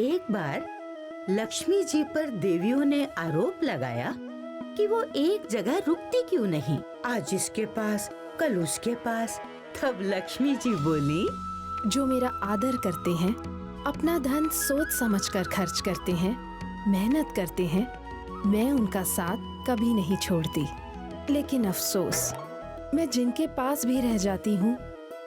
एक बार लक्ष्मी जी पर देवियों ने आरोप लगाया कि वो एक जगह रुकती क्यों नहीं, आज इसके पास कल उसके पास। तब लक्ष्मी जी बोली, जो मेरा आदर करते हैं, अपना धन सोच समझकर खर्च करते हैं, मेहनत करते हैं, मैं उनका साथ कभी नहीं छोड़ती। लेकिन अफसोस, मैं जिनके पास भी रह जाती हूँ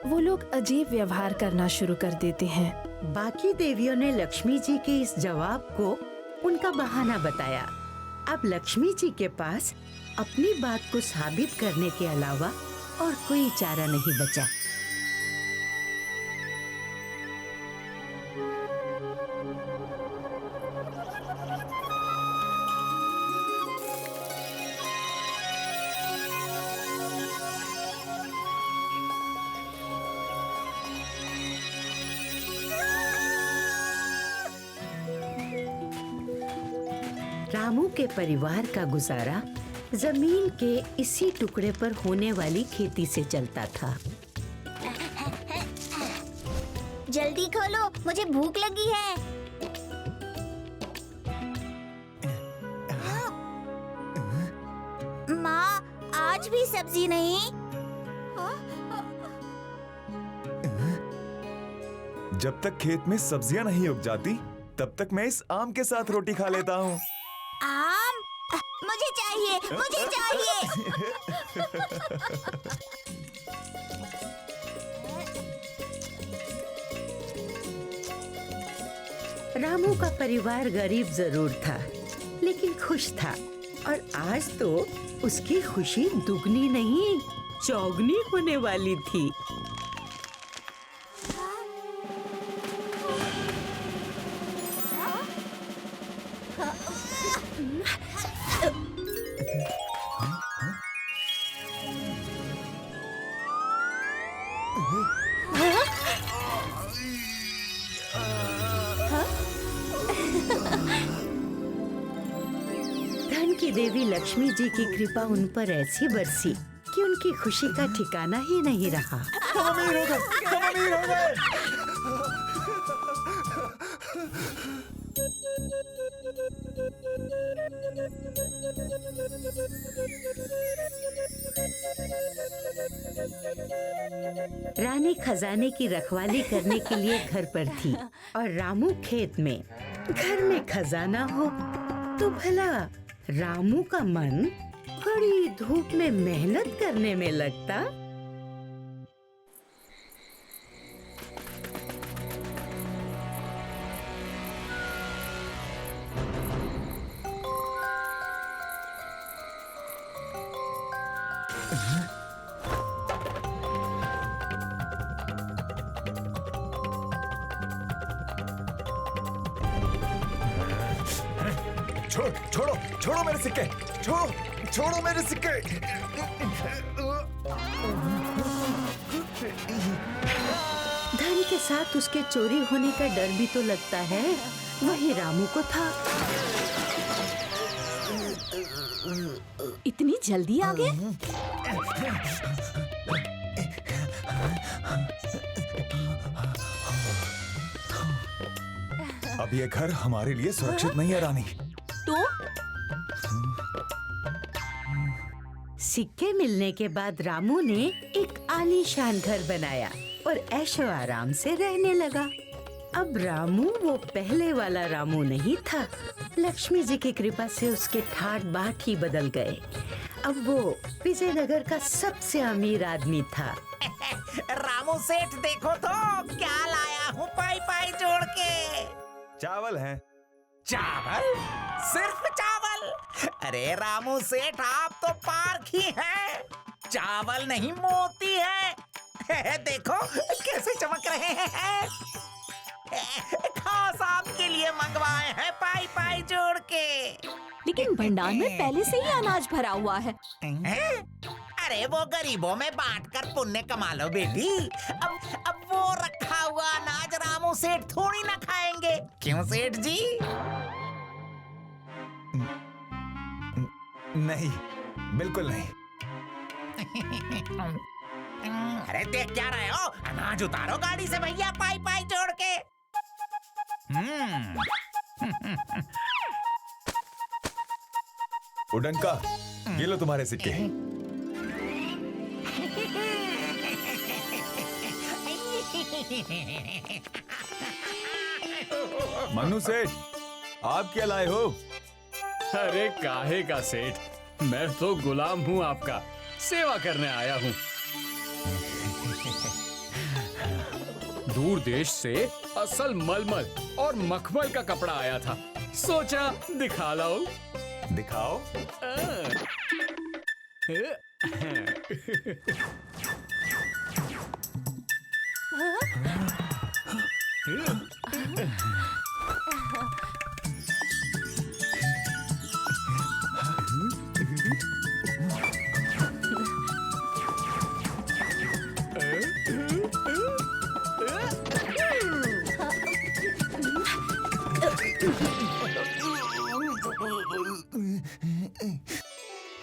वो लोग अजीब व्यवहार करना शुरू कर देते हैं। बाकी देवियों ने लक्ष्मी जी के इस जवाब को उनका बहाना बताया। अब लक्ष्मी जी के पास अपनी बात को साबित करने के अलावा और कोई चारा नहीं बचा। रामू के परिवार का गुजारा जमीन के इसी टुकड़े पर होने वाली खेती से चलता था। जल्दी खोलो, मुझे भूख लगी है। माँ, आज भी सब्जी नहीं? जब तक खेत में सब्जियां नहीं उग जाती तब तक मैं इस आम के साथ रोटी खा लेता हूँ। आम? मुझे चाहिए, मुझे चाहिए। रामू का परिवार गरीब जरूर था लेकिन खुश था, और आज तो उसकी खुशी दुगनी नहीं चौगनी होने वाली थी। धन की देवी लक्ष्मी जी की कृपा उन पर ऐसी बरसी कि उनकी खुशी का ठिकाना ही नहीं रहा। हम अमीर हो गए, हम अमीर हो गए। रानी खजाने की रखवाली करने के लिए घर पर थी और रामू खेत में। घर में खजाना हो तो भला रामू का मन कड़ी धूप में मेहनत करने में लगता। छोड़ो छोड़ो मेरे सिक्के, छोड़ो मेरे सिक्के। धन के साथ उसके चोरी होने का डर भी तो लगता है, वही रामू को था। इतनी जल्दी आ गए? अब ये घर हमारे लिए सुरक्षित नहीं है रानी। तो सिक्के मिलने के बाद रामू ने एक आलीशान घर बनाया और ऐशो आराम से रहने लगा। अब रामू वो पहले वाला रामू नहीं था। लक्ष्मी जी की कृपा से उसके ठाट बाट ही बदल गए। अब वो विजयनगर का सबसे अमीर आदमी था। रामू सेठ, देखो तो क्या लाया हूँ पाई पाई जोड़ के। चावल है। चावल? सिर्फ चावल? अरे रामू सेठ, आप तो पार्क ही हैं। चावल नहीं, मोती है। देखो कैसे चमक रहे हैं। खास आपके लिए मंगवाए हैं पाई पाई जोड़ के। लेकिन भंडार में पहले से ही अनाज भरा हुआ है। अरे वो गरीबों में बांटकर पुण्य कमा लो बेटी। अब वो रखा हुआ अनाज रामू सेठ थोड़ी ना खाएंगे, क्यों सेठ जी? नहीं, बिल्कुल नहीं। अरे देख क्या रहे हो, अनाज उतारो गाड़ी से भैया पाई पाई जोड़ के। उडनका, ये लो तुम्हारे सिक्के। मनु सेठ, आप क्या लाए हो? अरे काहे का सेठ, मैं तो गुलाम हूँ आपका, सेवा करने आया हूँ। दूर देश से असल मलमल और मखमल का कपड़ा आया था, सोचा दिखा लाओ। दिखाओ।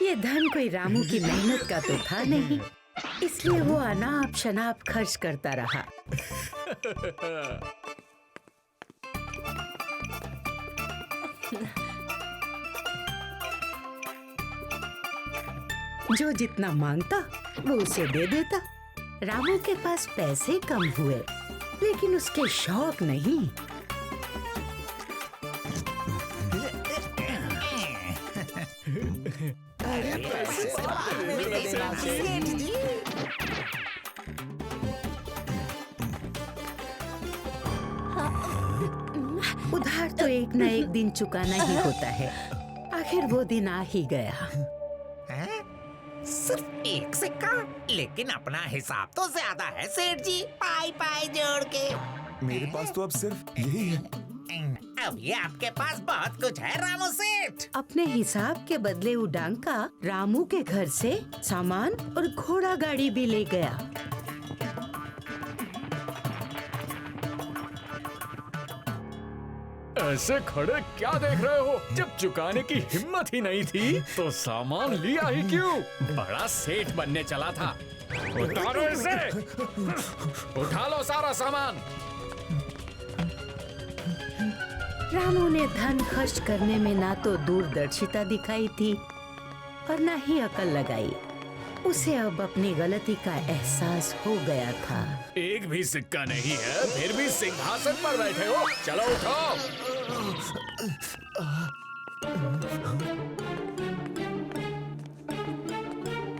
ये धन कोई रामू की मेहनत का तो था नहीं, इसलिए वो अनाप शनाप खर्च करता रहा। जो जितना मांगता वो उसे दे देता। रामू के पास पैसे कम हुए, लेकिन उसके शौक नहीं। उधार तो एक ना एक दिन चुकाना ही होता है। आखिर वो दिन आ ही गया। सिर्फ एक सिक्का, लेकिन अपना हिसाब तो ज्यादा है सेठ जी, पाई पाई जोड़ के। मेरे पास तो अब सिर्फ यही है। अब ये आपके पास बहुत कुछ है रामू सेठ। अपने हिसाब के बदले उडांका रामू के घर से सामान और घोड़ा गाड़ी भी ले गया। ऐसे खड़े क्या देख रहे हो? जब चुकाने की हिम्मत ही नहीं थी तो सामान लिया ही क्यों? बड़ा सेठ बनने चला था। उतारो इसे, उठा लो सारा सामान। रामू ने धन खर्च करने में ना तो दूरदर्शिता दिखाई थी और ना ही अकल लगाई। उसे अब अपनी गलती का एहसास हो गया था। एक भी सिक्का नहीं है, फिर भी सिंहासन पर बैठे हो। चलो उठो।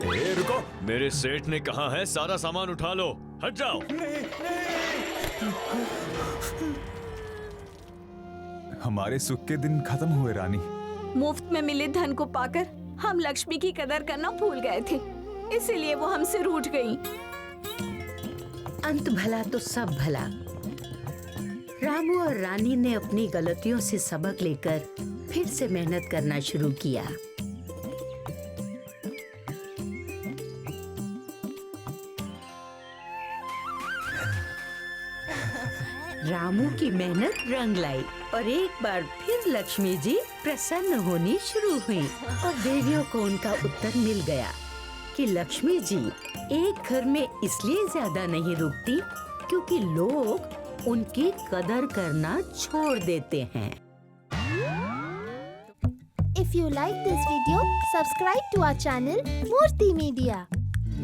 ए, रुको। मेरे सेठ ने कहा है सारा सामान उठा लो, हट जाओ। हमारे सुख के दिन खत्म हुए रानी। मुफ्त में मिले धन को पाकर हम लक्ष्मी की कदर करना भूल गए थे, इसीलिए वो हमसे रूठ गई। अंत भला तो सब भला। रामू और रानी ने अपनी गलतियों से सबक लेकर फिर से मेहनत करना शुरू किया। रामू की मेहनत रंग लाई और एक बार फिर लक्ष्मी जी प्रसन्न होनी शुरू हुई और देवियों को उनका उत्तर मिल गया कि लक्ष्मी जी एक घर में इसलिए ज्यादा नहीं रुकती क्योंकि लोग उनकी कदर करना छोड़ देते हैं। If you like this video, subscribe to our channel Murthy Media.